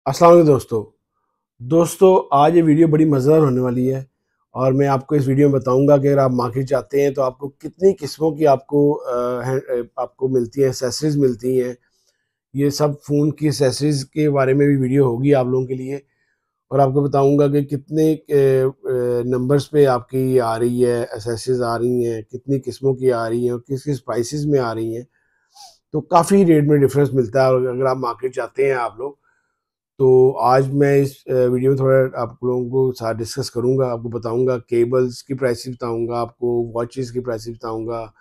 अस्सलाम वालेकुम दोस्तों आज ये वीडियो बड़ी मज़ेदार होने वाली है और मैं आपको इस वीडियो में बताऊंगा कि अगर आप मार्केट जाते हैं तो आपको कितनी किस्मों की आपको मिलती हैं, एक्सेसरीज मिलती हैं। ये सब फ़ोन की एक्सेसरीज के बारे में भी वीडियो होगी आप लोगों के लिए। और आपको बताऊंगा कि कितने नंबर्स पे आपकी आ रही है, एक्सेसरीज आ रही हैं, कितनी किस्मों की आ रही हैं और किस किस प्राइसेस में आ रही हैं। तो काफ़ी रेट में डिफरेंस मिलता है और अगर आप मार्केट जाते हैं आप लोग, तो आज मैं इस वीडियो में थोड़ा आप लोगों को साथ डिस्कस करूंगा। आपको बताऊंगा केबल्स की प्राइसेस बताऊंगा, आपको वॉचेस की प्राइसेस बताऊंगा,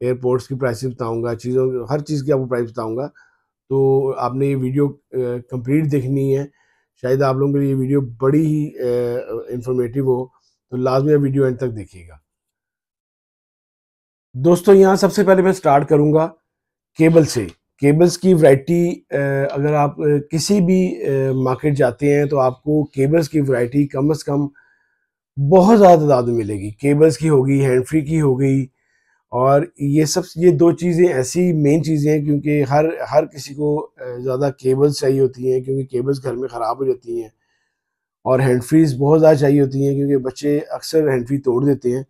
एयरपोर्ट्स की प्राइसेस बताऊंगा, चीज़ों हर चीज़ की आपको प्राइस बताऊंगा। तो आपने ये वीडियो कंप्लीट देखनी है। शायद आप लोगों के लिए ये वीडियो बड़ी ही इंफॉर्मेटिव हो, तो लाजमी वीडियो एंड तक देखिएगा। दोस्तों यहाँ सबसे पहले मैं स्टार्ट करूंगा केबल से। केबल्स की वैरायटी, अगर आप किसी भी मार्केट जाते हैं तो आपको केबल्स की वैरायटी कम से कम बहुत ज़्यादा तादाद में मिलेगी। केबल्स की होगी, हैंड फ्री की हो गई। और ये दो चीज़ें ऐसी मेन चीज़ें हैं क्योंकि हर हर किसी को ज़्यादा केबल्स चाहिए होती हैं क्योंकि केबल्स घर में ख़राब हो जाती हैं। और हैंड फ्रीज बहुत ज़्यादा चाहिए होती हैं क्योंकि बच्चे अक्सर हैंड फ्री तोड़ देते हैं।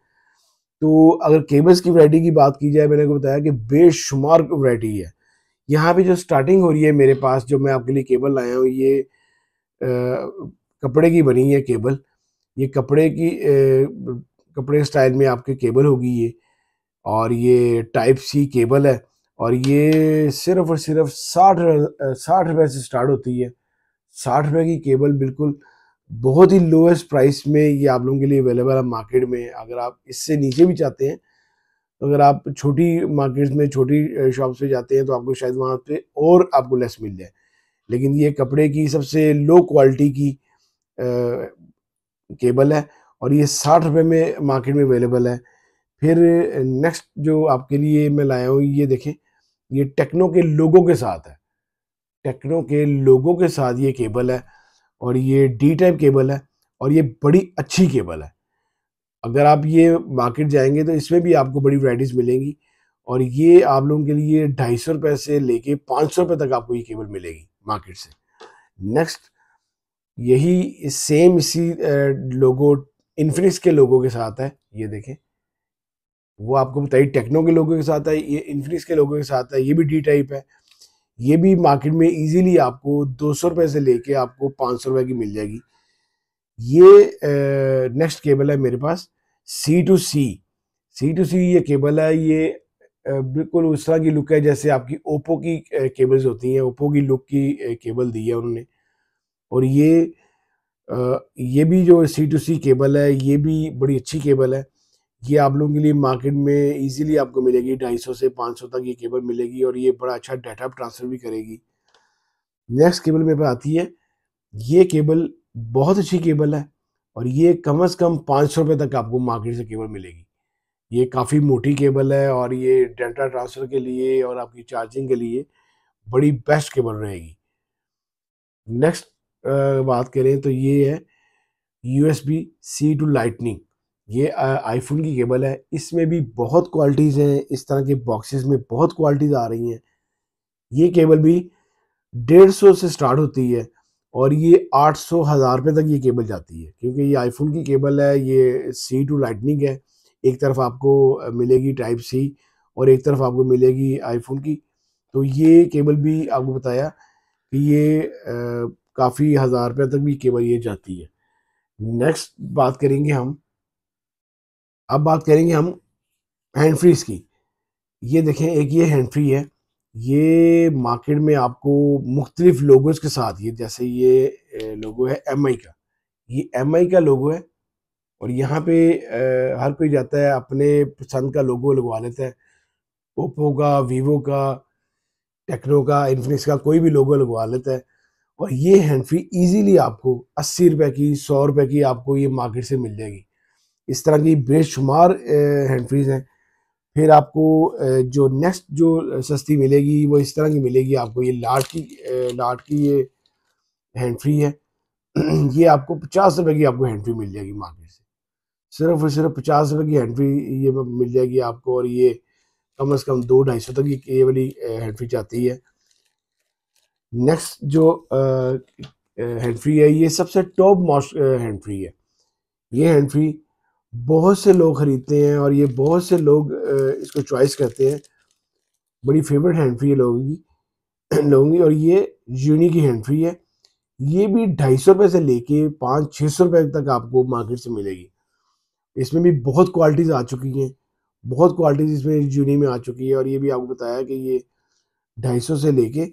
तो अगर केबल्स की वैरायटी की बात की जाए, मैंने को बताया कि बेशुमार वैरायटी है। यहाँ पे जो स्टार्टिंग हो रही है मेरे पास, जो मैं आपके लिए केबल लाया हूँ, ये कपड़े की बनी है केबल। ये कपड़े स्टाइल में आपके केबल होगी ये। और ये टाइप सी केबल है और ये सिर्फ और सिर्फ 60 रुपये से स्टार्ट होती है। 60 रुपये की केबल बिल्कुल बहुत ही लोएस्ट प्राइस में ये आप लोगों के लिए अवेलेबल है मार्केट में। अगर आप इससे नीचे भी चाहते हैं, तो अगर आप छोटी मार्केट में छोटी शॉप्स पे जाते हैं तो आपको शायद वहाँ पे और आपको लेस मिल जाए। लेकिन ये कपड़े की सबसे लो क्वालिटी की केबल है और ये 60 रुपये में मार्केट में अवेलेबल है। फिर नेक्स्ट जो आपके लिए मैं लाया हूँ, ये देखें, ये टेक्नो के लोगों के साथ है। टेक्नो के लोगों के साथ ये केबल है और ये डी टाइप केबल है और ये बड़ी अच्छी केबल है। अगर आप ये मार्केट जाएंगे तो इसमें भी आपको बड़ी वैराइटीज मिलेंगी। और ये आप लोगों के लिए 250 रुपये से लेके 500 रुपये तक आपको ये केबल मिलेगी मार्केट से। नेक्स्ट, यही सेम इसी लोगो इन्फिनिक्स के लोगों के साथ है। ये देखें, वो आपको बताइए टेक्नो के लोगों के साथ है, ये इन्फिनिक्स के लोगों के साथ है। ये भी डी टाइप है। ये भी मार्केट में इजीली आपको 200 रुपये से लेके आपको 500 रुपये की मिल जाएगी। ये नेक्स्ट केबल है मेरे पास, सी टू सी ये केबल है। ये बिल्कुल उस तरह की लुक है जैसे आपकी ओप्पो की केबल्स होती हैं। ओप्पो की लुक की केबल दी है उन्होंने। और ये भी जो सी केबल है, ये भी बड़ी अच्छी केबल है। ये आप लोगों के लिए मार्केट में इजीली आपको मिलेगी, 250 से 500 तक ये केबल मिलेगी और ये बड़ा अच्छा डाटा ट्रांसफर भी करेगी। नेक्स्ट केबल मेरे पास आती है, ये केबल बहुत अच्छी केबल है और ये कम से कम 500 रुपये तक आपको मार्केट से केबल मिलेगी। ये काफ़ी मोटी केबल है और ये डाटा ट्रांसफ़र के लिए और आपकी चार्जिंग के लिए बड़ी बेस्ट केबल रहेगी। नेक्स्ट बात करें तो ये है USB C टू लाइटनिंग। ये आईफोन की केबल है। इसमें भी बहुत क्वालिटीज़ हैं, इस तरह के बॉक्सेस में बहुत क्वालिटीज़ आ रही हैं। ये केबल भी 150 से स्टार्ट होती है और ये 800 हज़ार रुपये तक ये केबल जाती है क्योंकि ये आईफोन की केबल है। ये सी टू लाइटनिंग है। एक तरफ आपको मिलेगी टाइप सी और एक तरफ आपको मिलेगी आईफोन की। तो ये केबल भी आपको बताया कि ये काफ़ी हज़ार रुपये तक भी केबल ये जाती है। नेक्स्ट बात करेंगे हम, अब बात करेंगे हम हैंड फ्रीज की। ये देखें, एक ये हैंड फ्री है। ये मार्केट में आपको मुख्तलिफ लोगोज के साथ, ये जैसे ये लोगो है MI का, ये MI का लोगो है। और यहाँ पे हर कोई जाता है अपने पसंद का लोगो लगवा लेता है। ओप्पो का, वीवो का, टेक्नो का, इन्फिनिक्स का, कोई भी लोगो लगवा लेता है। और ये हैंड फ्री ईजीली आपको 80 रुपये की, 100 रुपये की आपको ये मार्केट से मिल जाएगी। इस तरह की बेशुमार हैंड फ्रीज हैं। फिर आपको जो नेक्स्ट जो सस्ती मिलेगी वो इस तरह की मिलेगी आपको। ये लाट की ये हैंड फ्री है। ये आपको 50 रुपये की आपको हैंड फ्री मिल जाएगी मार्केट से। सिर्फ और सिर्फ 50 रुपये की हैंड फ्री ये मिल जाएगी आपको। और ये कम से कम 200-250 तक ये वाली हैंड फ्री जाती है। नेक्स्ट जो हैंड फ्री है, ये सबसे टॉप मोस्ट हैंड फ्री है। ये हैंड फ्री बहुत से लोग खरीदते हैं और ये बहुत से लोग इसको चॉइस करते हैं। बड़ी फेवरेट हैंड फ्री है लोगों की और ये यूनी की हैंड फ्री है। ये भी 250 से लेके 500-600 रुपए तक आपको मार्केट से मिलेगी। इसमें भी बहुत क्वालिटीज आ चुकी हैं, बहुत क्वालिटीज इसमें यूनी में आ चुकी है। और ये भी आपको बताया कि ये 250 से लेके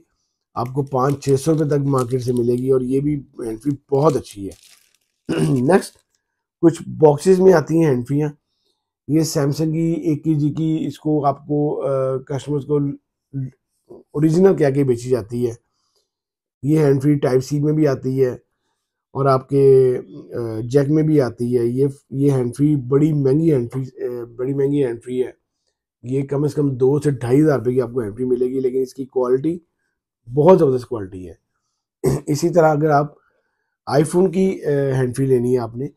आपको 500-600 रुपए तक मार्केट से मिलेगी और ये भी हैंड फ्री बहुत अच्छी है। नेक्स्ट कुछ बॉक्सेस में आती हैं हैंड फ्रीयाँ। ये सैमसंग की 1 केजी की इसको आपको कस्टमर्स को ओरिजिनल कह के बेची जाती है। ये हैंड फ्री टाइप सी में भी आती है और आपके जैक में भी आती है। ये हैंड फ्री बड़ी महंगी हैंड फ्री है। ये कम से कम 2 से 2,500 रुपये की आपको हैंड फ्री मिलेगी, लेकिन इसकी क्वालिटी बहुत ज़बरदस्त क्वालिटी है। इसी तरह अगर आप आईफोन की हैंड फ्री लेनी है आपने,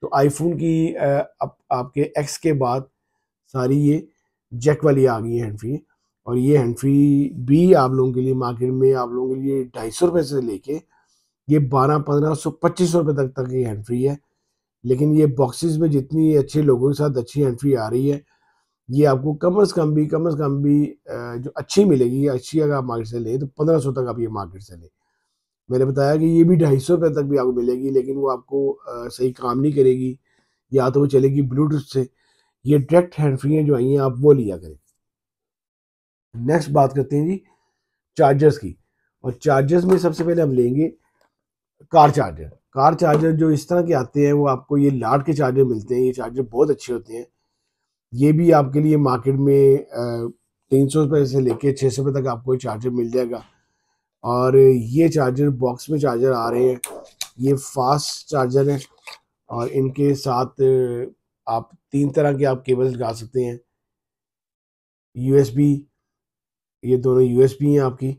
तो आईफोन की आपके एक्स के बाद सारी ये जैक वाली आ गई है हैंड फ्री। और ये हैंड फ्री भी आप लोगों के लिए मार्केट में आप लोगों के लिए 250 रुपये से लेके ये 1200-1500 2500 रुपये तक ये हैंड फ्री है। लेकिन ये बॉक्सेस में जितनी अच्छे लोगों के साथ अच्छी हैंड फ्री आ रही है, ये आपको कम से कम भी जो अच्छी मिलेगी, अच्छी अगर आप मार्केट से लें तो 1500 तक आप ये मार्केट से लें। मैंने बताया कि ये भी 250 रुपये तक भी आपको मिलेगी, लेकिन वो आपको सही काम नहीं करेगी, या तो वो चलेगी ब्लूटूथ से। ये डायरेक्ट हैंड फ्री हैं जो आई हैं, आप वो लिया करें। नेक्स्ट बात करते हैं जी चार्जर्स की। और चार्जर्स में सबसे पहले हम लेंगे कार चार्जर। कार चार्जर जो इस तरह के आते हैं वो आपको ये लाट के चार्जर मिलते हैं। ये चार्जर बहुत अच्छे होते हैं। ये भी आपके लिए मार्केट में 300 रुपये से लेके 600 रुपये तक आपको ये चार्जर मिल जाएगा। और ये चार्जर बॉक्स में चार्जर आ रहे हैं। ये फास्ट चार्जर है और इनके साथ आप 3 तरह के आप केबल्स लगा सकते हैं। यूएसबी, ये दोनों यूएसबी हैं आपकी,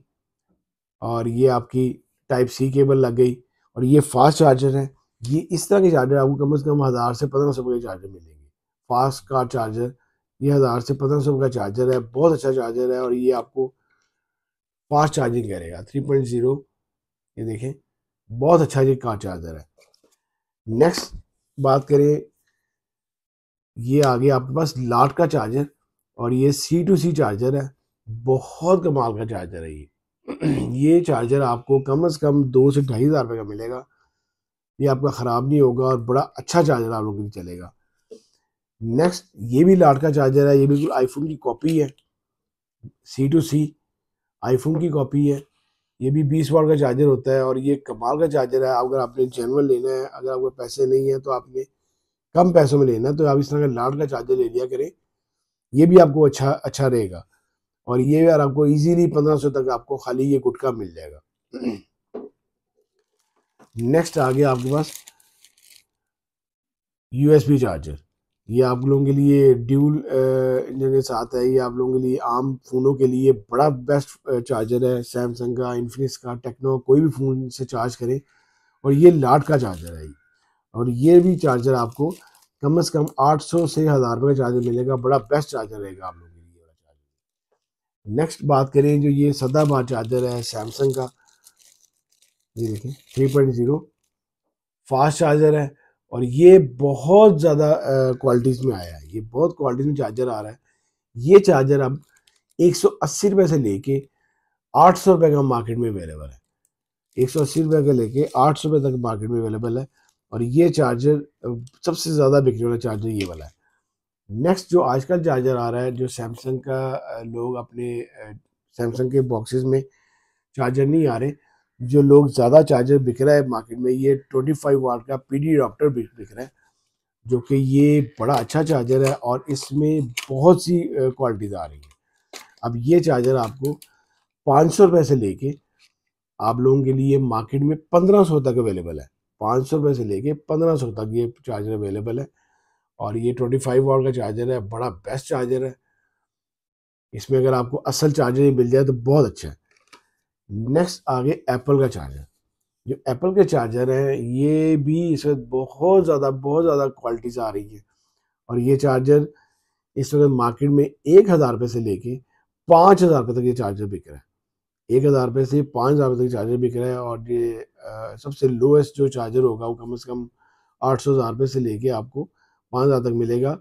और ये आपकी टाइप सी केबल लग गई। और ये फास्ट चार्जर है। ये इस तरह के चार्जर आपको कम से कम 1000 से 1500 रुपये के चार्जर मिलेंगे। फास्ट कार चार्जर, ये 1000 से 1500 रुपये का चार्जर है। बहुत अच्छा चार्जर है और ये आपको फास्ट चार्जिंग करेगा 3.0। ये देखें, बहुत अच्छा ये कार चार्जर है। नेक्स्ट बात करें, ये आ गया आपके पास लाट का चार्जर और ये C2C चार्जर है। बहुत कमाल का चार्जर है ये। ये चार्जर आपको कम से कम 2 से 2,500 रुपये का मिलेगा। ये आपका ख़राब नहीं होगा और बड़ा अच्छा चार्जर आप लोगों के लिए चलेगा। नेक्स्ट, ये भी लाट का चार्जर है। ये बिल्कुल आईफोन की कॉपी है। C2C आईफोन की कॉपी है। ये भी 20 वाट का चार्जर होता है और ये कमाल का चार्जर है। अगर आपने जेनुअन लेना है, अगर आपके पैसे नहीं है तो आपने कम पैसों में लेना है, तो आप इस तरह का लाट का चार्जर ले लिया करें। ये भी आपको अच्छा रहेगा। और ये यार आपको इजीली 1500 तक आपको खाली ये गुटका मिल जाएगा। नेक्स्ट आ गया आपके पास यूएसबी चार्जर। ये आप लोगों के लिए ड्यूल इंजन के साथ है। ये आप लोगों के लिए आम फ़ोनों के लिए बड़ा बेस्ट चार्जर है। सैमसंग का, इन्फिनिक्स का, टेक्नो, कोई भी फ़ोन से चार्ज करें। और ये लाट का चार्जर है। और ये भी चार्जर आपको कम से कम 800 से 1000 रुपये का चार्जर मिलेगा। बड़ा बेस्ट चार्जर रहेगा आप लोगों के लिए वाला चार्जर। नेक्स्ट बात करें जो ये सदाबहार चार्जर है सैमसंग का, ये देखें 3.0 फास्ट चार्जर है। और ये बहुत ज़्यादा क्वालिटीज़ में आया है। ये बहुत क्वालिटीज़ में चार्जर आ रहा है। ये चार्जर अब 180 रुपये से लेके 800 रुपये का मार्केट में अवेलेबल है। 180 रुपये का लेके 800 रुपये तक मार्केट में अवेलेबल है। और ये चार्जर सबसे ज़्यादा बिकने वाला चार्जर ये वाला है। नेक्स्ट जो आजकल चार्जर आ रहा है, जो सैमसंग का लोग अपने सैमसंग के बॉक्सेस में चार्जर नहीं आ रहे, जो लोग ज़्यादा चार्जर बिक रहा है मार्केट में, ये 25 वाट का PD एडाप्टर बिक रहा है, जो कि ये बड़ा अच्छा चार्जर है और इसमें बहुत सी क्वालिटीज़ आ रही है। अब ये चार्जर आपको 500 रुपये से लेके आप लोगों के लिए मार्केट में 1500 तक अवेलेबल है। 500 रुपये से लेके 1500 तक ये चार्जर अवेलेबल है। और ये 25 वाट का चार्जर है, बड़ा बेस्ट चार्जर है। इसमें अगर आपको असल चार्जर ही मिल जाए तो बहुत अच्छा है। नेक्स्ट आगे एप्पल का चार्जर। जो एप्पल के चार्जर हैं, ये भी इस वक्त बहुत ज़्यादा क्वालिटीज़ आ रही है। और ये चार्जर इस वक्त मार्केट में 1000 रुपये से लेके 5000 रुपये तक ये चार्जर बिक रहा है। 1000 रुपये से 5000 रुपये तक चार्जर बिक रहा है। और ये सबसे लोएस्ट जो चार्जर होगा वो कम से कम 800 रुपये से लेके आपको 5000 तक मिलेगा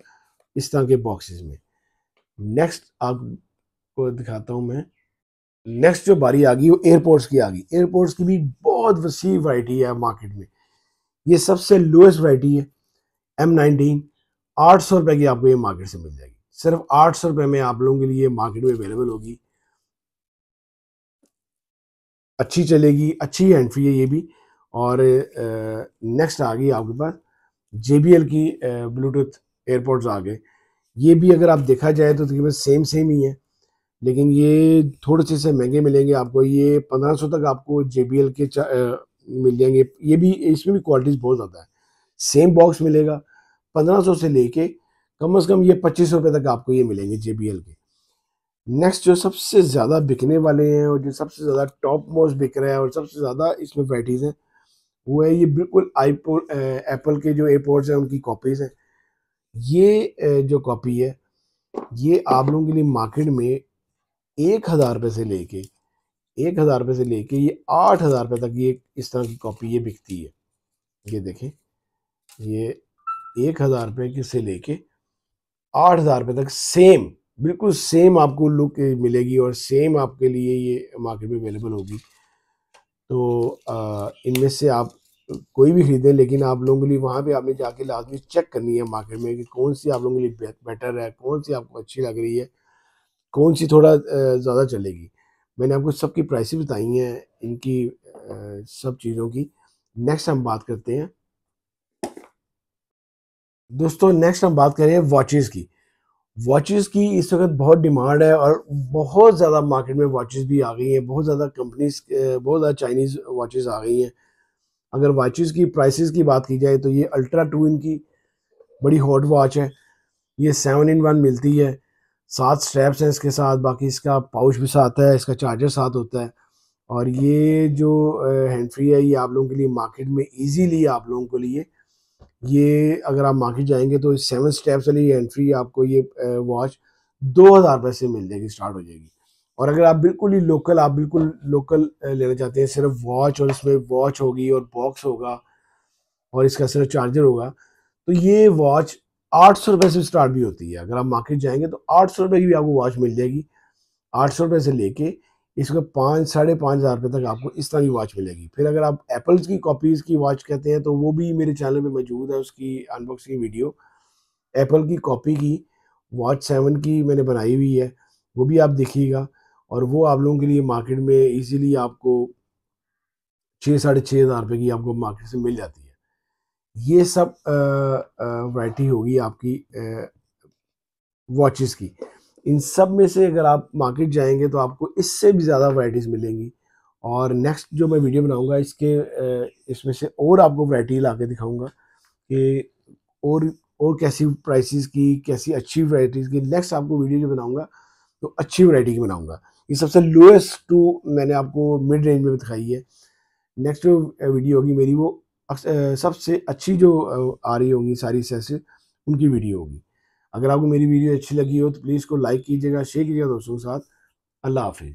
इस तरह के बॉक्सेस में। नेक्स्ट आपको दिखाता हूँ मैं। नेक्स्ट जो बारी आ गई वो एयरपोर्ट्स की आ गई। एयरपोर्ट्स की भी बहुत वसी वैरायटी है मार्केट में। ये सबसे लोएस्ट वैरायटी है M19। 800 रुपये की आपको ये मार्केट से मिल जाएगी। सिर्फ 800 रुपये में आप लोगों के लिए मार्केट में अवेलेबल होगी। अच्छी चलेगी, अच्छी हैंड फ्री है ये भी। और नेक्स्ट आ गई आपके पास JBL की ब्लूटूथ एयरपोर्ट्स आ गए। ये भी अगर आप देखा जाए तो तकरीबन सेम ही है, लेकिन ये थोड़े से महंगे मिलेंगे आपको। ये 1500 तक आपको JBL के मिल जाएंगे। ये भी, इसमें भी क्वालिटीज़ बहुत ज़्यादा है। सेम बॉक्स मिलेगा 1500 से लेके कम से कम ये 25 रुपये तक आपको ये मिलेंगे JBL के। नेक्स्ट जो सबसे ज़्यादा बिकने वाले हैं और जो सबसे ज़्यादा टॉप मोस्ट बिक रहा है और सबसे ज़्यादा इसमें वैराइटीज़ हैं, वो है ये बिल्कुल एप्पल के जो एयरपोर्ट्स हैं उनकी कॉपीज़ हैं। ये जो कॉपी है ये आप लोगों के लिए मार्केट में 1000 रुपये से लेके 1000 रुपये से लेके ये 8000 रुपये तक ये इस तरह की कॉपी ये बिकती है। ये देखें, ये 1000 रुपये की से लेके 8000 रुपये तक सेम, बिल्कुल सेम आपको लुक मिलेगी और सेम आपके लिए ये मार्केट में अवेलेबल होगी। तो इनमें से आप कोई भी खरीदें, लेकिन आप लोगों के लिए वहाँ पे आपने जाके लाजमी चेक करनी है मार्केट में कि कौन सी आप लोगों के लिए बेटर है, कौन सी आपको अच्छी लग रही है, कौन सी थोड़ा ज़्यादा चलेगी। मैंने आपको सबकी प्राइसेस बताई हैं इनकी सब चीज़ों की। नेक्स्ट हम बात करते हैं दोस्तों, नेक्स्ट हम बात करें वॉचेस की। वॉचेस की इस वक्त बहुत डिमांड है और बहुत ज़्यादा मार्केट में वॉचेस भी आ गई हैं। बहुत ज़्यादा कंपनीज, बहुत ज़्यादा चाइनीज़ वॉचेस आ गई हैं। अगर वॉचेस की प्राइसेस की बात की जाए तो ये अल्ट्रा 2 इनकी बड़ी हॉट वॉच है। ये 7-in-1 मिलती है। 7 स्ट्रैप्स हैं इसके साथ, बाकी इसका पाउच भी साथ है, इसका चार्जर साथ होता है। और ये जो हैंड फ्री है ये आप लोगों के लिए मार्केट में इजीली आप लोगों के लिए, ये अगर आप मार्केट जाएंगे तो 7 स्टेप्स वाली हैंड फ्री आपको ये वॉच 2000 रुपये से मिल जाएगी, स्टार्ट हो जाएगी। और अगर आप बिल्कुल ही लोकल, आप बिल्कुल लोकल लेना चाहते हैं, सिर्फ वॉच और इसमें वॉच होगी और बॉक्स होगा और इसका सिर्फ चार्जर होगा, तो ये वॉच 800 रुपये से स्टार्ट भी होती है। अगर आप मार्केट जाएंगे तो 800 रुपये की भी आपको वॉच मिल जाएगी। 800 रुपये से लेके इसको 5-5.5 हज़ार रुपये तक आपको इस तरह की वॉच मिलेगी। फिर अगर आप एप्पल्स की कॉपीज़ की वॉच कहते हैं तो वो भी मेरे चैनल पे मौजूद है, उसकी अनबॉक्सिंग वीडियो। एप्पल की कॉपी की वॉच 7 की मैंने बनाई हुई है, वो भी आप देखिएगा। और वो आप लोगों के लिए मार्केट में इजीली आपको 6-6.5 हज़ार रुपये की आपको मार्केट से मिल जाती है। ये सब वैरायटी होगी आपकी वॉचेस की। इन सब में से अगर आप मार्केट जाएंगे तो आपको इससे भी ज़्यादा वैरायटीज़ मिलेंगी। और नेक्स्ट जो मैं वीडियो बनाऊंगा इसमें से और आपको वैरायटी ला के दिखाऊंगा कि और और कैसी प्राइसेस की, कैसी अच्छी वैरायटीज़ की। नेक्स्ट आपको वीडियो जो बनाऊंगा तो अच्छी वैरायटी की बनाऊंगा। ये सबसे लोएस्ट टू मैंने आपको मिड रेंज में दिखाई है। नेक्स्ट जो वीडियो होगी मेरी वो सबसे अच्छी जो आ रही होंगी सारी सेसेस, उनकी वीडियो होगी। अगर आपको मेरी वीडियो अच्छी लगी हो तो प्लीज़ को लाइक कीजिएगा, शेयर कीजिएगा दोस्तों के साथ। अल्लाह हाफिज़।